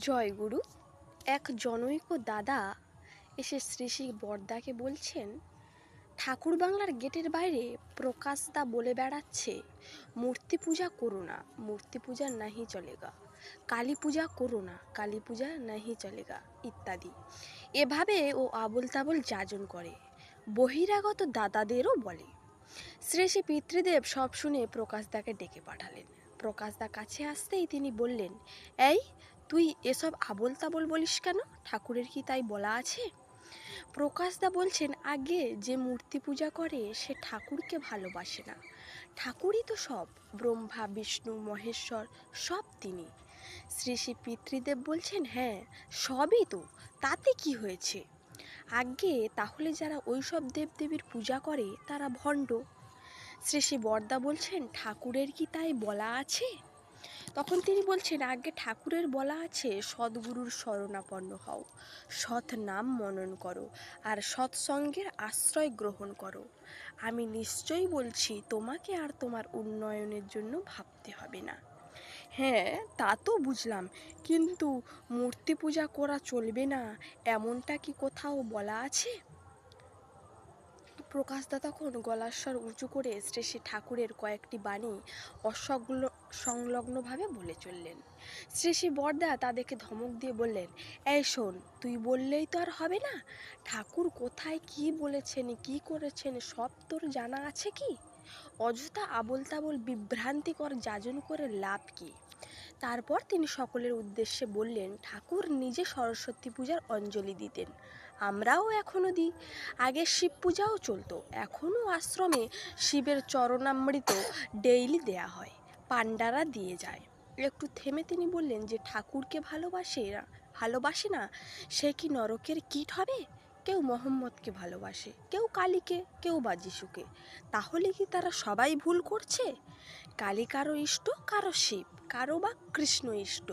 জয়গুরু। এক জনৈক দাদা এসে শ্রী শ্রী বরদাকে বলছেন, ঠাকুর বাংলার গেটের বাইরে প্রকাশদা বলে বেড়াচ্ছে, মূর্তি পূজা করো না, মূর্তি পূজা নাহি চলেগা, কালী পূজা করো না, কালী পূজা নাহি চলেগা ইত্যাদি। এভাবে ও আবোল তাবোল যাজন করে, বহিরাগত দাদাদেরও বলে। শ্রী শ্রী পিতৃদেব সব শুনে প্রকাশদাকে ডেকে পাঠালেন। প্রকাশদা কাছে আসতেই তিনি বললেন, এই তুই এসব আবোল তাবোল বলিস কেন? ঠাকুরের কি তাই বলা আছে? প্রকাশদা বলছেন, আগে যে মূর্তি পূজা করে সে ঠাকুরকে ভালোবাসে না। ঠাকুরই তো সব, ব্রহ্মা বিষ্ণু মহেশ্বর সব তিনি। শ্রী শ্রী পিতৃদেব বলছেন, হ্যাঁ সবই তো, তাতে কি হয়েছে? আগে তাহলে যারা ওইসব দেবদেবীর পূজা করে তারা ভণ্ড। শ্রী শ্রী বরদা বলছেন, ঠাকুরের কি তাই বলা আছে? তখন তিনি বলছেন, আগে ঠাকুরের বলা আছে, সদ্গুরুর শরণাপন্ন হও, সৎ নাম মনন করো, আর সৎসঙ্গের আশ্রয় গ্রহণ করো। আমি নিশ্চয়ই বলছি, তোমাকে আর তোমার উন্নয়নের জন্য ভাবতে হবে না। হ্যাঁ তা তো বুঝলাম, কিন্তু মূর্তি পূজা করা চলবে না এমনটা কি কোথাও বলা আছে? প্রকাশদা তখন গলার স্বর উঁচু করে শ্রী শ্রী ঠাকুরের কয়েকটি বাণী সংলগ্নভাবে বলে চললেন। শ্রী শ্রী বরদা তা দেখে ধমক দিয়ে বললেন, এই শোন, তুই বললেই তো আর হবে না। ঠাকুর কোথায় কি বলেছেন, কি করেছেন সব তোর জানা আছে কি? অযথা আবোল তাবোল বিভ্রান্তিকর যাজন করে লাভ কি? তারপর তিনি সকলের উদ্দেশ্যে বললেন, ঠাকুর নিজে সরস্বতী পূজার অঞ্জলি দিতেন, আমরাও এখনও দিই। আগে শিব পূজাও চলতো, এখনও আশ্রমে শিবের চরণামৃত ডেইলি দেয়া হয়, পাণ্ডারা দিয়ে যায়। একটু থেমে তিনি বললেন, যে ঠাকুরকে ভালোবাসে না সে কি নরকের কীট হবে? কেউ মোহাম্মদকে ভালোবাসে, কেউ কালীকে, কেউ বা যিশুকে। তাহলে কি তারা সবাই ভুল করছে? কালী কারো ইষ্ট, কারো শিব, কারো বা কৃষ্ণ ইষ্ট।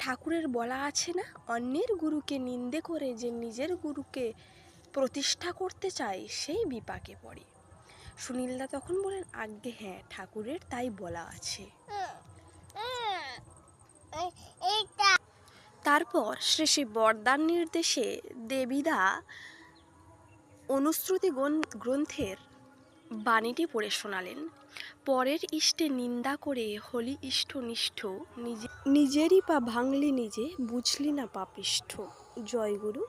ঠাকুরের বলা আছে না, অন্যের গুরুকে নিন্দে করে যে নিজের গুরুকে প্রতিষ্ঠা করতে চায় সেই বিপাকে পড়ে। সুনীলদা তখন বলেন, আজ্ঞে হ্যাঁ, ঠাকুরের তাই বলা আছে। তারপর শ্রী শ্রী বরদার নির্দেশে দেবীদা অনুশ্রুতি গ্রন্থের বাণীটি পড়ে শোনালেন। পরের ইষ্টে নিন্দা করে হলি ইষ্ট নিষ্ঠ, নিজেরই পা ভাঙলি নিজে, বুঝলি না পাপিষ্ঠ। জয়গুরু।